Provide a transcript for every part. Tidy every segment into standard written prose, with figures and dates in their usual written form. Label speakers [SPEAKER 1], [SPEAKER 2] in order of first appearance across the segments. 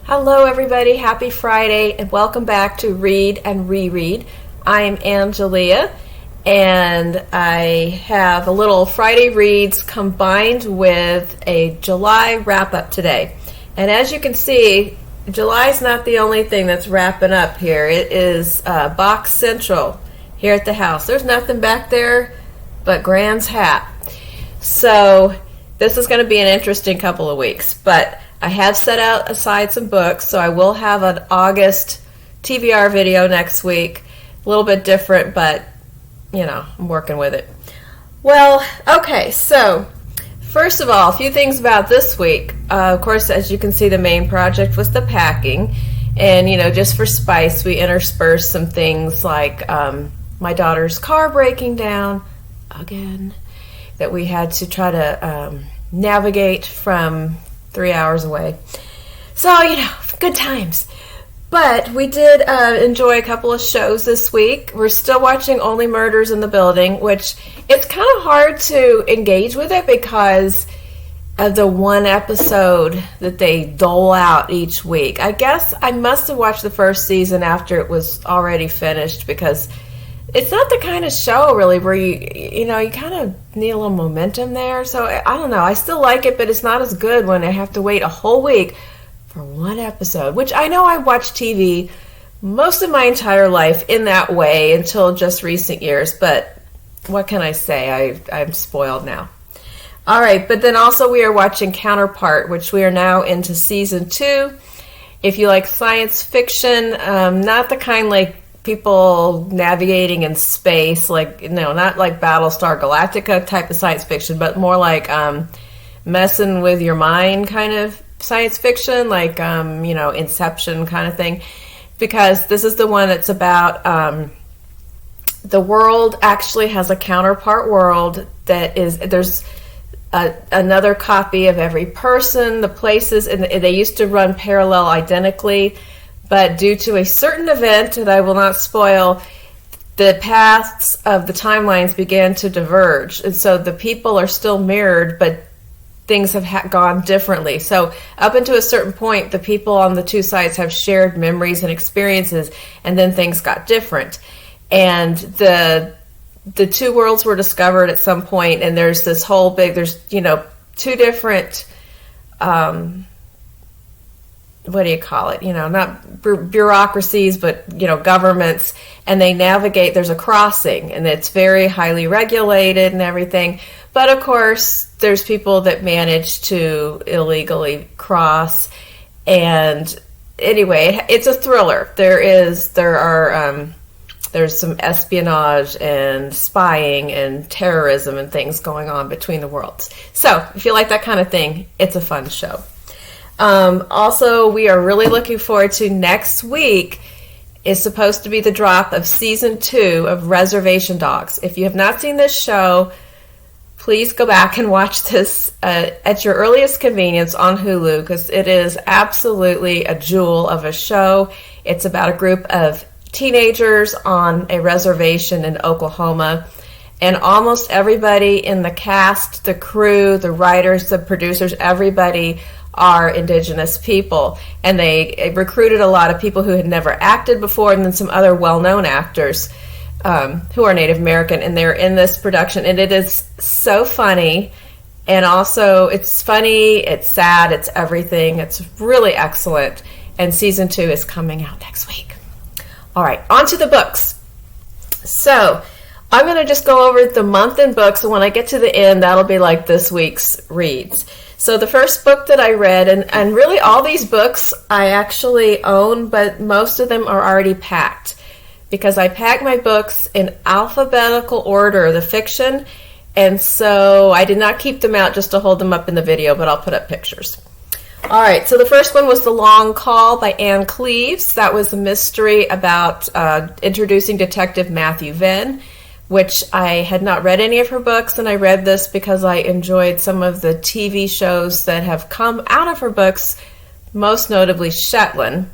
[SPEAKER 1] Hello everybody, happy Friday, and welcome back to Read and Reread. I'm Angelia, and I have a little Friday reads combined with a July wrap-up today. And as you can see, July's not the only thing that's wrapping up here. It is Box Central here at the house. There's nothing back there but Gran's hat. So this is going to be an interesting couple of weeks, but I have set aside some books, so I will have an August TBR video next week. A little bit different, but, I'm working with it. Well, okay, so first of all, a few things about this week. Of course, as you can see, the main project was the packing. And, just for spice, we interspersed some things like my daughter's car breaking down again, that we had to try to navigate from 3 hours away. So, good times. But we did enjoy a couple of shows this week. We're still watching Only Murders in the Building, which it's kind of hard to engage with it because of the one episode that they dole out each week. I guess I must have watched the first season after it was already finished because it's not the kind of show really where you kind of need a little momentum there. So I don't know. I still like it, but it's not as good when I have to wait a whole week for one episode, which I know I watched TV most of my entire life in that way until just recent years. But what can I say? I'm spoiled now. All right. But then also we are watching Counterpart, which we are now into season 2. If you like science fiction, not the kind like people navigating in space, not like Battlestar Galactica type of science fiction, but more like messing with your mind kind of science fiction, like Inception kind of thing, because this is the one that's about the world actually has a counterpart world there's another copy of every person, the places, and they used to run parallel identically. But due to a certain event that I will not spoil, the paths of the timelines began to diverge. And so the people are still mirrored, but things have gone differently. So up until a certain point, the people on the two sides have shared memories and experiences, and then things got different. And the two worlds were discovered at some point, and there's this whole there's two different what do you call it? Not bureaucracies, but, governments, and they navigate, there's a crossing, and it's very highly regulated and everything. But of course, there's people that manage to illegally cross. And anyway, it's a thriller. There's some espionage and spying and terrorism and things going on between the worlds. So if you like that kind of thing, it's a fun show. Also, we are really looking forward to next week is supposed to be the drop of season 2 of Reservation Dogs. If you have not seen this show, please go back and watch this at your earliest convenience on Hulu, because it is absolutely a jewel of a show. It's about a group of teenagers on a reservation in Oklahoma, and almost everybody in the cast, the crew, the writers, the producers, everybody are indigenous people, and they recruited a lot of people who had never acted before, and then some other well-known actors who are Native American, and they're in this production, and it is so funny, and also it's funny, it's sad, it's everything. It's really excellent, and season 2 is coming out next week. All right, on to the books. So I'm going to just go over the month in books, and when I get to the end, that'll be like this week's reads. So the first book that I read, and really all these books I actually own, but most of them are already packed, because I pack my books in alphabetical order, the fiction, and so I did not keep them out just to hold them up in the video, but I'll put up pictures. All right, so the first one was The Long Call by Anne Cleeves. That was a mystery about introducing Detective Matthew Venn, which I had not read any of her books, and I read this because I enjoyed some of the TV shows that have come out of her books, most notably Shetland.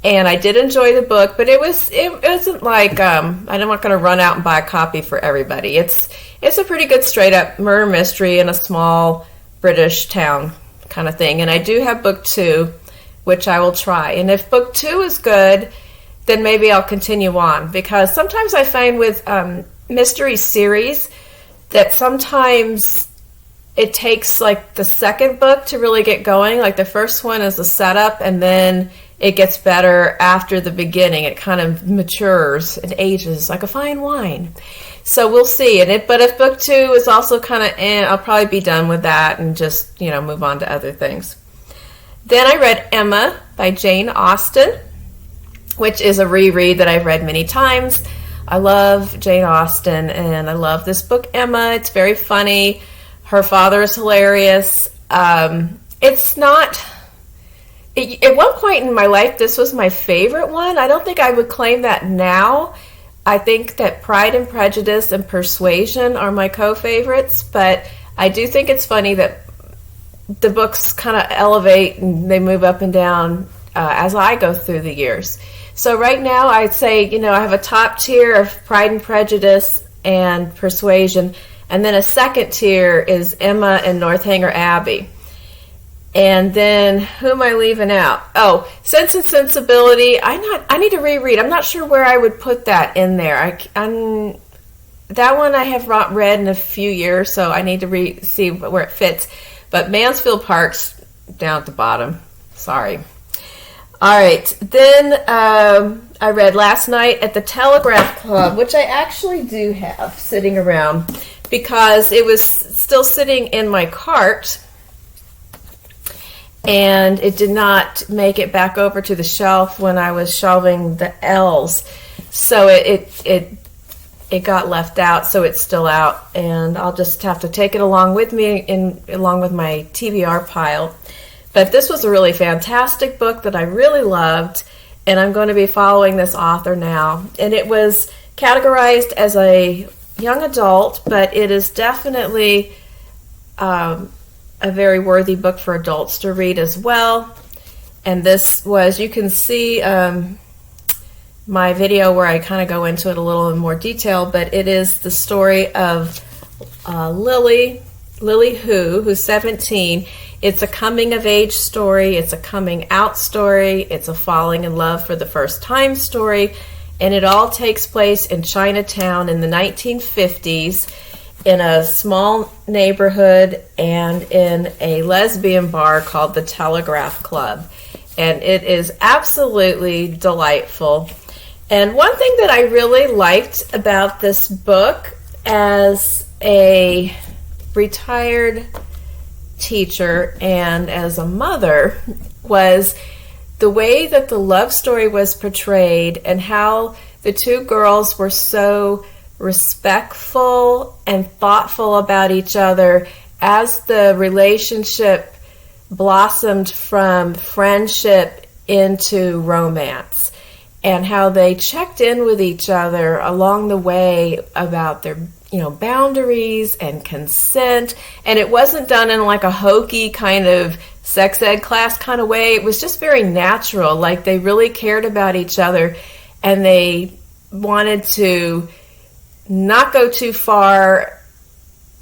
[SPEAKER 1] And I did enjoy the book, but it wasn't like I'm not going to run out and buy a copy for everybody. It's a pretty good straight up murder mystery in a small British town kind of thing. And I do have book 2, which I will try. And if book 2 is good, then maybe I'll continue on, because sometimes I find with mystery series that sometimes it takes like the second book to really get going. Like the first one is a setup, and then it gets better after the beginning. It kind of matures and ages like a fine wine. So we'll see. But if book 2 is also kind of I'll probably be done with that and just, move on to other things. Then I read Emma by Jane Austen, which is a reread that I've read many times. I love Jane Austen, and I love this book, Emma. It's very funny. Her father is hilarious. It's not... At one point in my life, this was my favorite one. I don't think I would claim that now. I think that Pride and Prejudice and Persuasion are my co-favorites, but I do think it's funny that the books kind of elevate and they move up and down as I go through the years. So right now, I'd say, I have a top tier of Pride and Prejudice and Persuasion, and then a second tier is Emma and Northanger Abbey. And then, who am I leaving out? Oh, Sense and Sensibility. I need to reread. I'm not sure where I would put that in there. That one I have not read in a few years, so I need to see where it fits. But Mansfield Park's down at the bottom. Sorry. All right. Then I read last night at the Telegraph Club, which I actually do have sitting around because it was still sitting in my cart, and it did not make it back over to the shelf when I was shelving the L's. So it got left out, so it's still out, and I'll just have to take it along with me along with my TBR pile. But this was a really fantastic book that I really loved, and I'm going to be following this author now. And it was categorized as a young adult, but it is definitely a very worthy book for adults to read as well. And this was, you can see my video where I kind of go into it a little in more detail, but it is the story of Lily who's 17. It's a coming of age story, it's a coming out story, it's a falling in love for the first time story, and it all takes place in Chinatown in the 1950s. In a small neighborhood and in a lesbian bar called the Telegraph Club. And it is absolutely delightful. And one thing that I really liked about this book as a retired teacher and as a mother was the way that the love story was portrayed and how the two girls were so respectful and thoughtful about each other as the relationship blossomed from friendship into romance, and how they checked in with each other along the way about their boundaries and consent. And it wasn't done in like a hokey kind of sex ed class kind of way. It was just very natural, like they really cared about each other and they wanted to not go too far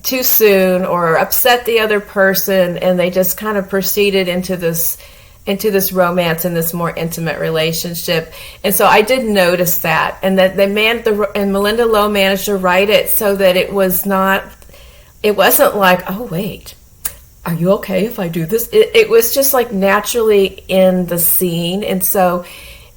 [SPEAKER 1] too soon or upset the other person, and they just kind of proceeded into this romance and this more intimate relationship. And so I did notice that, and that and Malinda Lo managed to write it so that it wasn't like, oh wait, are you okay if I do this? It was just like naturally in the scene. And so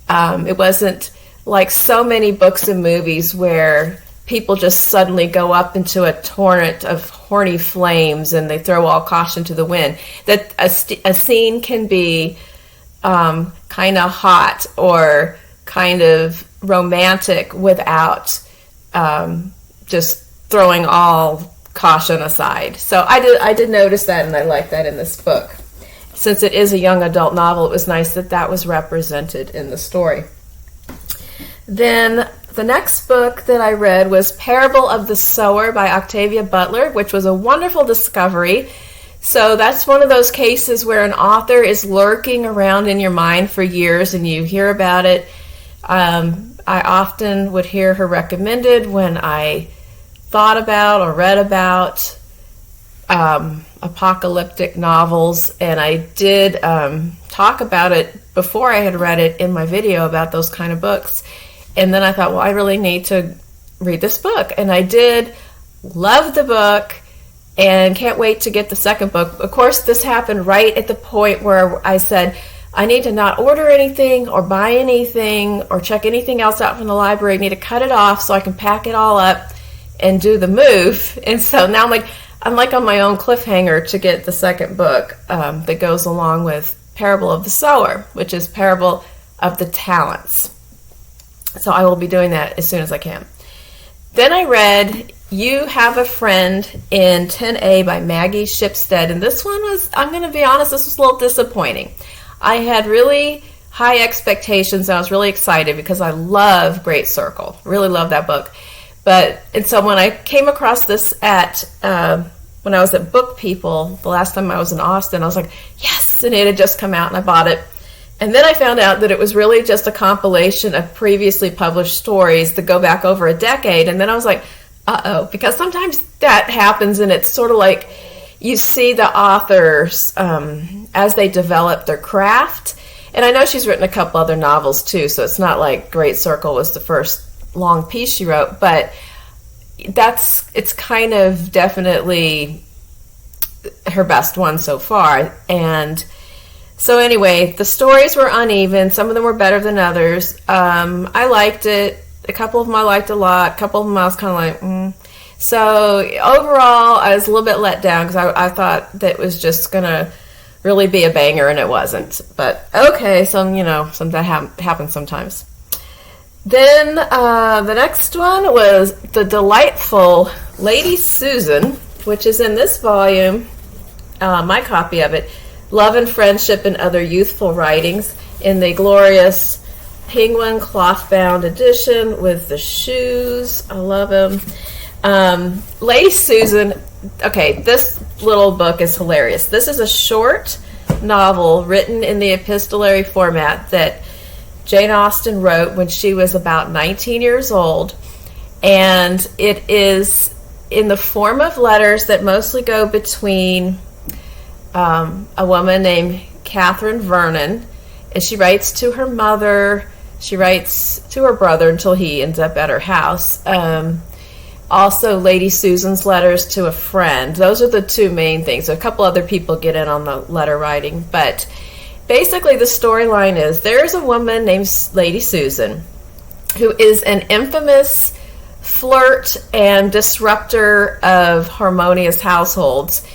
[SPEAKER 1] it wasn't like so many books and movies where people just suddenly go up into a torrent of horny flames and they throw all caution to the wind. That a scene can be kind of hot or kind of romantic without just throwing all caution aside. So I did notice that, and I like that in this book. Since it is a young adult novel, it was nice that was represented in the story. Then the next book that I read was Parable of the Sower by Octavia Butler, which was a wonderful discovery. So that's one of those cases where an author is lurking around in your mind for years and you hear about it. I often would hear her recommended when I thought about or read about apocalyptic novels, and I did talk about it before I had read it in my video about those kind of books. And then I thought, well, I really need to read this book. And I did. Love the book and can't wait to get the second book. Of course, this happened right at the point where I said, I need to not order anything or buy anything or check anything else out from the library. I need to cut it off so I can pack it all up and do the move. And so now I'm like on my own cliffhanger to get the second book that goes along with Parable of the Sower, which is Parable of the Talents. So I will be doing that as soon as I can. Then I read You Have a Friend in 10A by Maggie Shipstead. And this one was, I'm going to be honest, this was a little disappointing. I had really high expectations. And I was really excited because I love Great Circle. Really love that book. And so when I came across this when I was at Book People, the last time I was in Austen, I was like, yes! And it had just come out and I bought it. And then I found out that it was really just a compilation of previously published stories that go back over a decade. And then I was like, uh-oh, because sometimes that happens and it's sort of like you see the authors as they develop their craft. And I know she's written a couple other novels too, so it's not like Great Circle was the first long piece she wrote, but it's kind of definitely her best one so far. And so anyway, the stories were uneven. Some of them were better than others. I liked it. A couple of them I liked a lot. A couple of them I was kind of like, So overall, I was a little bit let down because I thought that it was just going to really be a banger, and it wasn't. But okay, that happens sometimes. Then the next one was the delightful Lady Susan, which is in this volume, my copy of it, Love and Friendship and Other Youthful Writings, in the glorious penguin cloth-bound edition with the shoes. I love them. Lady Susan, okay, this little book is hilarious. This is a short novel written in the epistolary format that Jane Austen wrote when she was about 19 years old, and it is in the form of letters that mostly go between a woman named Catherine Vernon, and she writes to her mother, she writes to her brother until he ends up at her house. Also, Lady Susan's letters to a friend. Those are the two main things. A couple other people get in on the letter writing, but basically the storyline is there's a woman named Lady Susan who is an infamous flirt and disruptor of harmonious households.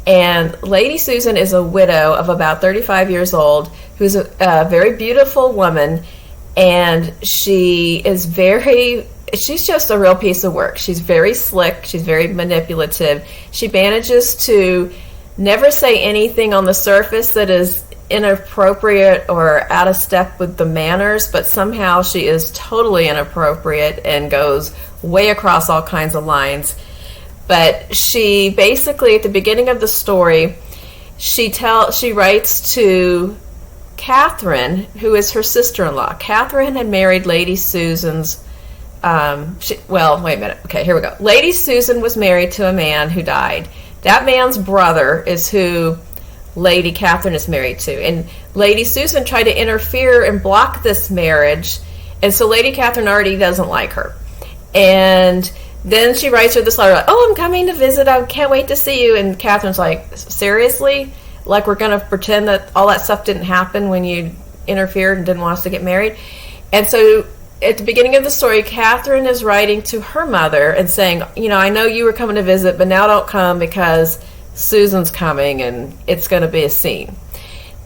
[SPEAKER 1] And Lady Susan is a widow of about 35 years old who's a very beautiful woman, and she's just a real piece of work. She's very slick. She's very manipulative. She manages to never say anything on the surface that is inappropriate or out of step with the manners, but somehow she is totally inappropriate and goes way across all kinds of lines. But she basically, at the beginning of the story, she writes to Catherine, who is her sister-in-law. Catherine had married Lady Susan's wait a minute. Okay, here we go. Lady Susan was married to a man who died. That man's brother is who Lady Catherine is married to. And Lady Susan tried to interfere and block this marriage. And so Lady Catherine already doesn't like her. And then she writes her this letter, like, oh, I'm coming to visit. I can't wait to see you. And Catherine's like, seriously? Like, we're going to pretend that all that stuff didn't happen when you interfered and didn't want us to get married? And so at the beginning of the story, Catherine is writing to her mother and saying, I know you were coming to visit, but now don't come because Susan's coming and it's going to be a scene.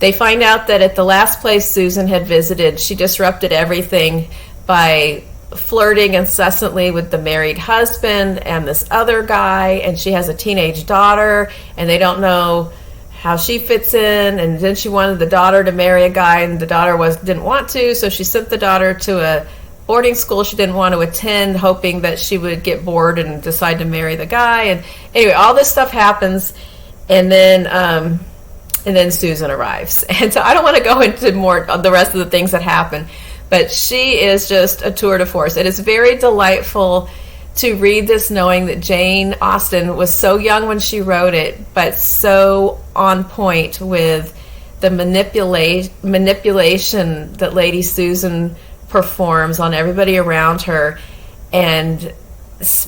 [SPEAKER 1] They find out that at the last place Susan had visited, she disrupted everything by flirting incessantly with the married husband and this other guy, and she has a teenage daughter, and they don't know how she fits in. And then she wanted the daughter to marry a guy, and the daughter didn't want to, so she sent the daughter to a boarding school she didn't want to attend, hoping that she would get bored and decide to marry the guy. And anyway, all this stuff happens, and then Susan arrives. And so I don't want to go into more of the rest of the things that happen, but she is just a tour de force. It is very delightful to read this knowing that Jane Austen was so young when she wrote it, but so on point with the manipulation that Lady Susan performs on everybody around her, and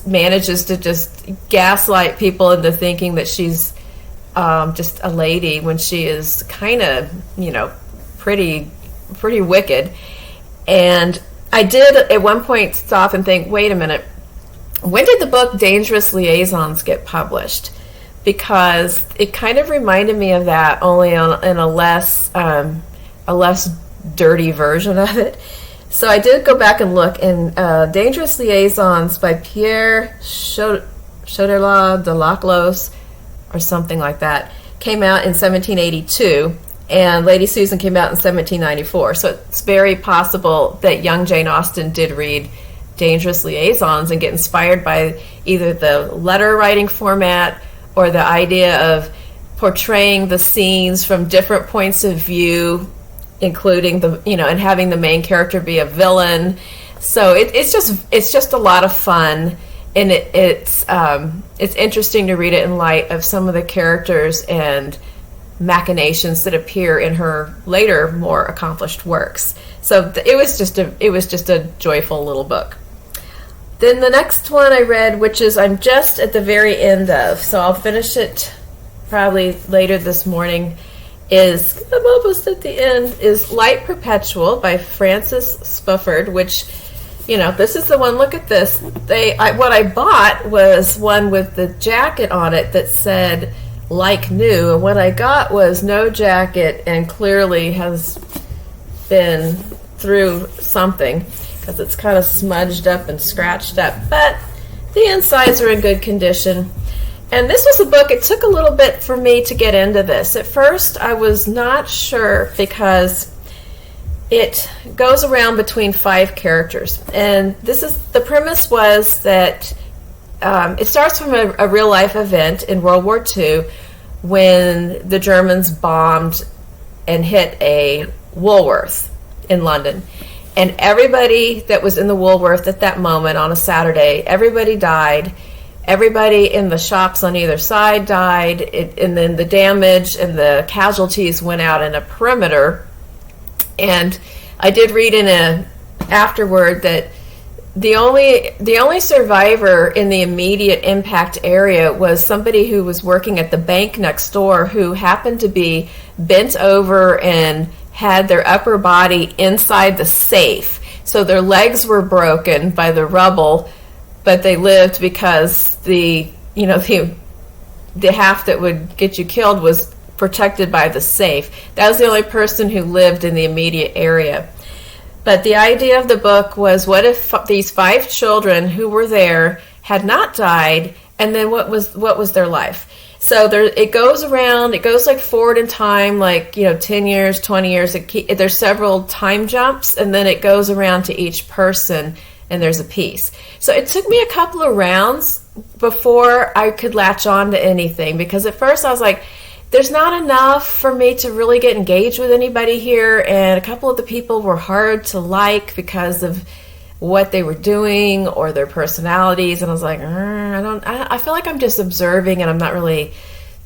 [SPEAKER 1] manages to just gaslight people into thinking that she's just a lady when she is kind of, pretty wicked. And I did at one point stop and think, wait a minute, when did the book Dangerous Liaisons get published? Because it kind of reminded me of that, only in a less dirty version of it. So I did go back and look, and Dangerous Liaisons by Pierre Choderlos de Laclos, or something like that, came out in 1782, and Lady Susan came out in 1794. So it's very possible that young Jane Austen did read Dangerous Liaisons and get inspired by either the letter writing format or the idea of portraying the scenes from different points of view, including and having the main character be a villain. So it's just a lot of fun, and it's interesting to read it in light of some of the characters and machinations that appear in her later, more accomplished works. So it was just a joyful little book. Then the next one I read, which is I'm just at the very end of, so I'll finish it probably later this morning, I'm almost at the end, is Light Perpetual by Frances Spufford, which, this is the one, look at this. What I bought was one with the jacket on it that said like new, and what I got was no jacket and clearly has been through something, because it's kind of smudged up and scratched up, but the insides are in good condition. And this was a book, it took a little bit for me to get into this. At first, I was not sure, because it goes around between 5 characters. And the premise was that it starts from a real-life event in World War II when the Germans bombed and hit a Woolworth in London. And everybody that was in the Woolworth at that moment on a Saturday, everybody died. Everybody in the shops on either side died, and then the damage and the casualties went out in a perimeter. And I did read afterward that the only survivor in the immediate impact area was somebody who was working at the bank next door, who happened to be bent over and had their upper body inside the safe. So their legs were broken by the rubble, but they lived because the half that would get you killed was protected by the safe. That was the only person who lived in the immediate area. But the idea of the book was, what if these 5 children who were there had not died, and then what was their life? So it goes around, it goes like forward in time, 10 years, 20 years. There's several time jumps, and then it goes around to each person, and there's a piece. So it took me a couple of rounds before I could latch on to anything, because at first I was like, there's not enough for me to really get engaged with anybody here, and a couple of the people were hard to like because of what they were doing or their personalities, and I was like, I feel like I'm just observing and I'm not really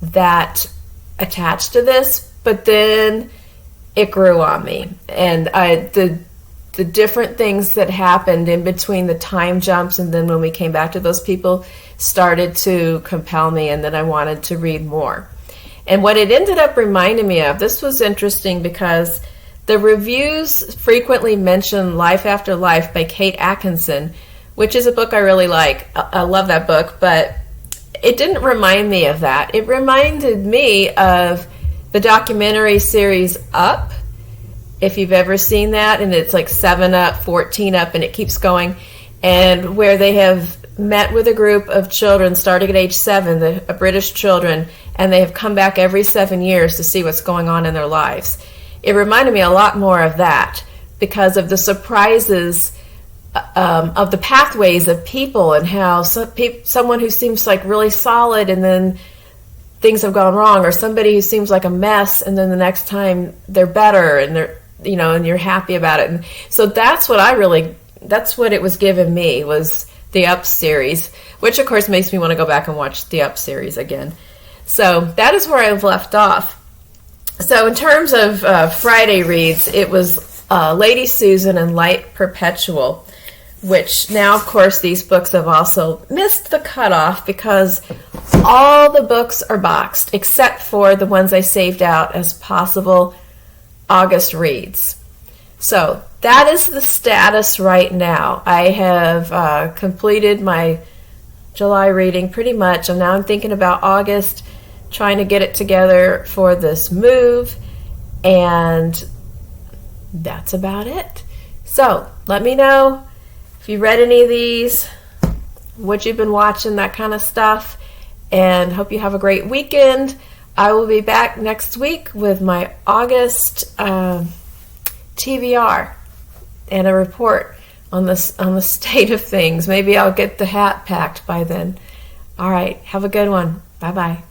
[SPEAKER 1] that attached to this. But then it grew on me, and the different things that happened in between the time jumps, and then when we came back to those people, started to compel me, and then I wanted to read more. And what it ended up reminding me of, this was interesting because the reviews frequently mention Life After Life by Kate Atkinson, which is a book I really like. I love that book, but it didn't remind me of that. It reminded me of the documentary series Up, if you've ever seen that, and it's like 7 Up, 14 Up, and it keeps going, and where they have met with a group of children starting at age 7, British children, and they have come back every 7 years to see what's going on in their lives. It reminded me a lot more of that because of the surprises of the pathways of people, and how someone who seems like really solid and then things have gone wrong, or somebody who seems like a mess and then the next time they're better and they're and you're happy about it. And so that's what it was giving me, was the Up series, which of course makes me want to go back and watch the Up series again. So that is where I've left off. So in terms of Friday reads, it was Lady Susan and Light Perpetual, which now, of course, these books have also missed the cutoff because all the books are boxed except for the ones I saved out as possible August reads. So that is the status right now. I have completed my July reading pretty much, and now I'm thinking about August, trying to get it together for this move, and that's about it. So let me know if you read any of these, what you've been watching, that kind of stuff, and hope you have a great weekend. I will be back next week with my August TBR and a report on the state of things. Maybe I'll get the hat packed by then. All right, have a good one. Bye-bye.